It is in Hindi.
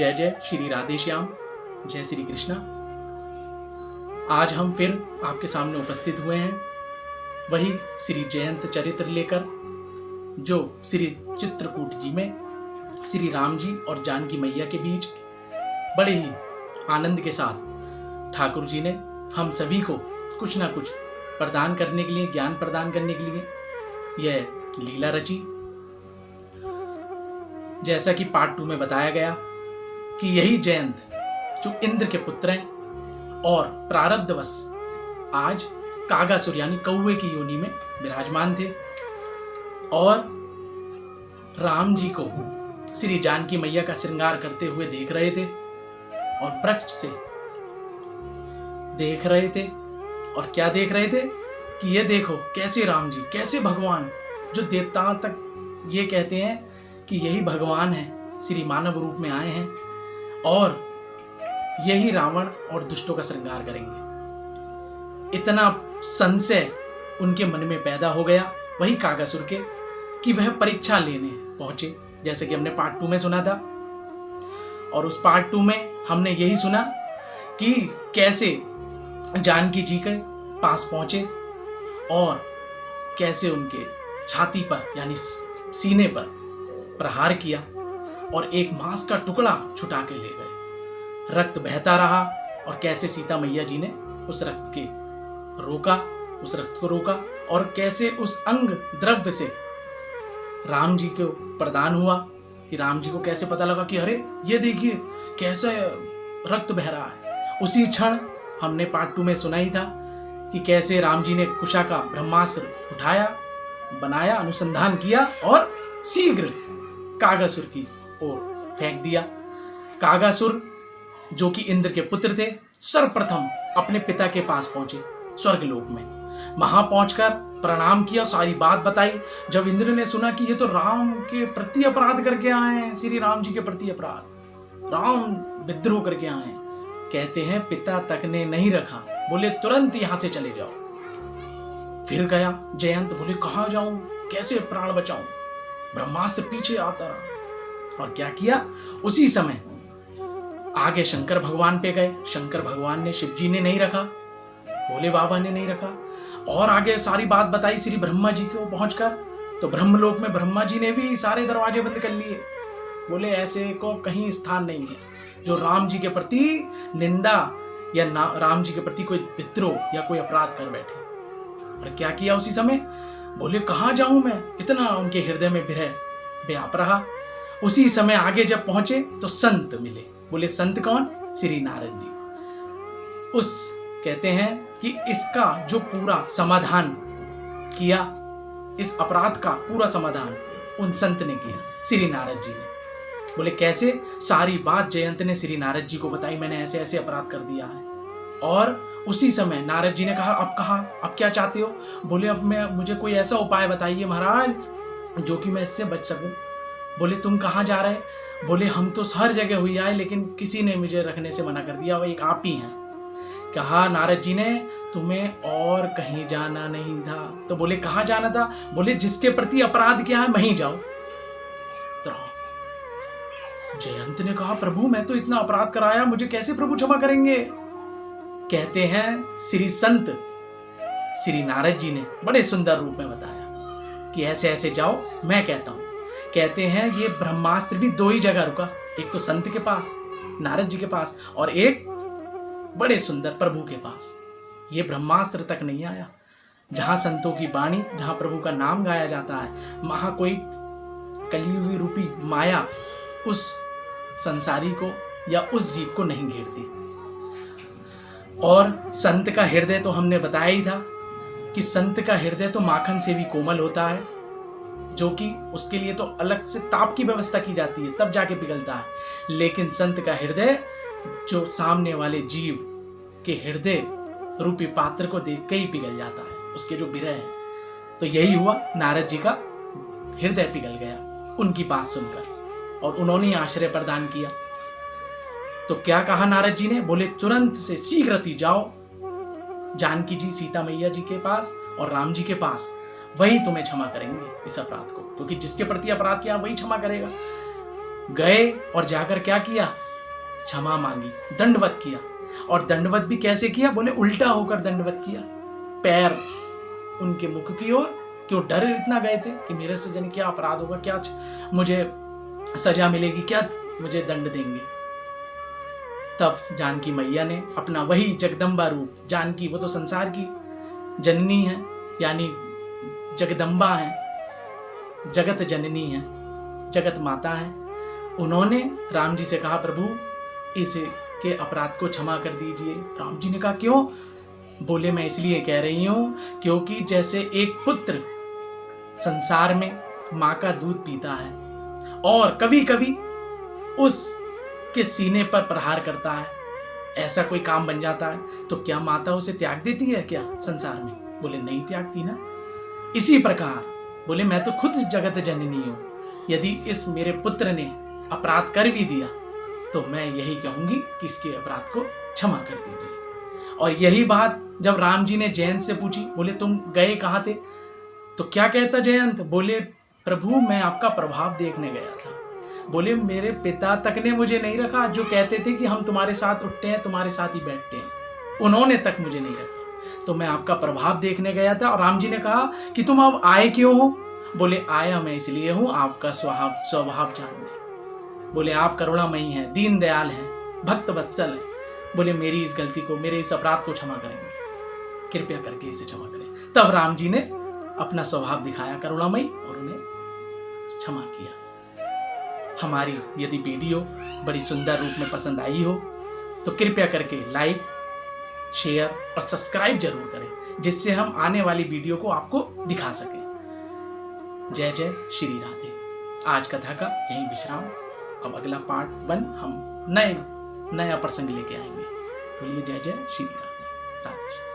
जय जय श्री राधे श्याम, जय श्री कृष्णा। आज हम फिर आपके सामने उपस्थित हुए हैं वही श्री जयंत चरित्र लेकर, जो श्री चित्रकूट जी में श्री राम जी और जानकी मैया के बीच बड़े ही आनंद के साथ ठाकुर जी ने हम सभी को कुछ ना कुछ प्रदान करने के लिए, ज्ञान प्रदान करने के लिए यह लीला रची। जैसा कि पार्ट 2 में बताया गया कि यही जयंत जो इंद्र के पुत्र हैं और प्रारब्धवश आज कागासुर यानी कौवे की योनि में विराजमान थे और राम जी को श्री जानकी मैया का श्रृंगार करते हुए देख रहे थे और वृक्ष से देख रहे थे। और क्या देख रहे थे कि ये देखो कैसे राम जी, कैसे भगवान, जो देवताओं तक ये कहते हैं कि यही भगवान है, श्री मानव रूप में आए हैं और यही रावण और दुष्टों का श्रृंगार करेंगे। इतना संशय उनके मन में पैदा हो गया वही कागासुर के कि वह परीक्षा लेने पहुंचे, जैसे कि हमने पार्ट 2 में सुना था। और उस पार्ट 2 में हमने यही सुना कि कैसे जानकी जी के पास पहुंचे और कैसे उनके छाती पर यानी सीने पर प्रहार किया और एक मांस का टुकड़ा छुटा के ले गए। रक्त बहता रहा और कैसे सीता मैया जी ने उस रक्त को रोका और कैसे उस अंग द्रव्य से राम जी को प्रदान हुआ। कि राम जी को कैसे पता लगा कि अरे ये देखिए कैसे रक्त बह रहा है। उसी क्षण हमने पार्ट 2 में सुना ही था कि कैसे राम जी ने कुशा का ब्रह्मास्त्र उठाया, बनाया, अनुसंधान किया और शीघ्र कागासुर की ओर फेंक दिया। कागासुर जो कि इंद्र के पुत्र थे, सर्वप्रथम अपने पिता के पास पहुंचे स्वर्गलोक में। वहां पहुंचकर प्रणाम किया, सारी बात बताई। जब इंद्र ने सुना कि ये तो राम के प्रति अपराध करके आए हैं, श्री राम जी के प्रति अपराध, राम विद्रोह करके आए हैं, कहते हैं पिता तक ने नहीं रखा, बोले तुरंत यहां से चले जाओ। फिर गया जयंत, बोले कहां जाऊं, कैसे प्राण बचाऊं। ब्रह्मास्त्र पीछे आता रहा और क्या किया, उसी समय आगे शंकर भगवान पे गए। शंकर भगवान ने, शिव जी ने नहीं रखा, भोले बाबा ने नहीं रखा। और आगे सारी बात बताई श्री ब्रह्मा जी को पहुंचकर, तो ब्रह्मलोक में ब्रह्मा जी ने भी सारे दरवाजे बंद कर लिए। बोले ऐसे को कहीं स्थान नहीं है जो राम जी के प्रति निंदा या राम जी के प्रति कोई विद्रोह या कोई अपराध कर बैठे। और क्या किया उसी समय, बोले कहां जाऊं मैं, इतना उनके हृदय में विरह व्याप रहा। उसी समय आगे जब पहुंचे तो संत मिले। बोले संत कौन, श्री नारद जी। उस कहते हैं कि इसका जो पूरा समाधान किया, इस अपराध का पूरा समाधान उन संत ने किया, श्री नारद जी ने। बोले कैसे, सारी बात जयंत ने श्री नारद जी को बताई, मैंने ऐसे ऐसे अपराध कर दिया है। और उसी समय नारद जी ने कहा अब क्या चाहते हो। बोले अब मुझे कोई ऐसा उपाय बताइए महाराज जो कि मैं इससे बच सकूं। बोले तुम कहाँ जा रहे। बोले हम तो हर जगह हुई आए, लेकिन किसी ने मुझे रखने से मना कर दिया, वो एक आप ही हैं। कहा नारद जी ने तुम्हें और कहीं जाना नहीं था। तो बोले कहाँ जाना था। बोले जिसके प्रति अपराध किया है वहीं जाओ। तो जयंत ने कहा प्रभु मैं तो इतना अपराध कराया, मुझे कैसे प्रभु क्षमा करेंगे। कहते हैं श्री संत श्री नारद जी ने बड़े सुंदर रूप में बताया कि ऐसे ऐसे जाओ, मैं कहता हूं। कहते हैं ये ब्रह्मास्त्र भी 2 ही जगह रुका, एक तो संत के पास, नारद जी के पास, और एक बड़े सुंदर प्रभु के पास। ये ब्रह्मास्त्र तक नहीं आया। जहां संतों की वाणी, जहां प्रभु का नाम गाया जाता है, वहां कोई कलियुगी रूपी माया उस संसारी को या उस जीव को नहीं घेरती। और संत का हृदय तो हमने बताया ही था कि संत का हृदय तो माखन से भी कोमल होता है, जो कि उसके लिए तो अलग से ताप की व्यवस्था की जाती है, तब जाके पिघलता है। लेकिन संत का हृदय जो सामने वाले जीव के हृदय रूपी पात्र को देख के ही पिघल जाता है, उसके जो विरह है। तो यही हुआ, नारद जी का हृदय पिघल गया उनकी बात सुनकर और उन्होंने आश्रय प्रदान किया। तो क्या कहा नारद जी ने, बोले तुरंत से शीघ्रति जाओ जानकी जी, सीता मैया जी के पास और राम जी के पास, वही तुम्हें क्षमा करेंगे इस अपराध को, क्योंकि जिसके प्रति अपराध किया वही क्षमा करेगा। गए और जाकर क्या किया, क्षमा मांगी, दंडवत किया। और दंडवत भी कैसे किया? बोले उल्टा होकर दंडवत किया, पैर उनके मुख की ओर। क्यों? डर इतना गए थे कि मेरे से जाने क्या अपराध होगा, क्या मुझे सजा मिलेगी, क्या मुझे दंड देंगे। तब जानकी मैया ने अपना वही जगदम्बा रूप, जानकी वो तो संसार की जननी है, यानी जगदम्बा है, जगत जननी है, जगत माता है। उन्होंने राम जी से कहा, प्रभु इसके अपराध को क्षमा कर दीजिए। राम जी ने कहा, क्यों? बोले, मैं इसलिए कह रही हूं क्योंकि जैसे एक पुत्र संसार में मां का दूध पीता है और कभी कभी उसके सीने पर प्रहार करता है, ऐसा कोई काम बन जाता है, तो क्या माता उसे त्याग देती है क्या संसार में? बोले, नहीं त्यागती ना। इसी प्रकार बोले, मैं तो खुद जगत जननी हूं, यदि इस मेरे पुत्र ने अपराध कर भी दिया तो मैं यही कहूंगी कि इसके अपराध को क्षमा कर दीजिए। और यही बात जब राम जी ने जयंत से पूछी, बोले तुम गए कहाँ थे? तो क्या कहता जयंत? बोले, प्रभु मैं आपका प्रभाव देखने गया था। बोले, मेरे पिता तक ने मुझे नहीं रखा, जो कहते थे कि हम तुम्हारे साथ उठते हैं, तुम्हारे साथ ही बैठते हैं, उन्होंने तक मुझे नहीं रखा। तो मैं आपका प्रभाव देखने गया था। और राम जी ने कहा कि तुम अब आए क्यों हो? बोले, आया मैं इसलिए हूं आपका स्वभाव जानने। बोले, आप करुणामयी हैं, दीन दयाल हैं, भक्त वत्सल हैं। बोले, मेरी इस गलती को, मेरे इस अपराध को क्षमा करेंगे, कृपया करके इसे क्षमा करें। तब राम जी ने अपना स्वभाव दिखाया करुणामयी और उन्हें क्षमा किया। हमारी यदि वीडियो बड़ी सुंदर रूप में पसंद आई हो तो कृपया करके लाइक, शेयर और सब्सक्राइब जरूर करें, जिससे हम आने वाली वीडियो को आपको दिखा सकें। जय जय श्री राधे। आज कथा का यही विश्राम। अब अगला पार्ट 1 हम नया प्रसंग लेके आएंगे। बोलिए जय जय श्री राधे। राधे।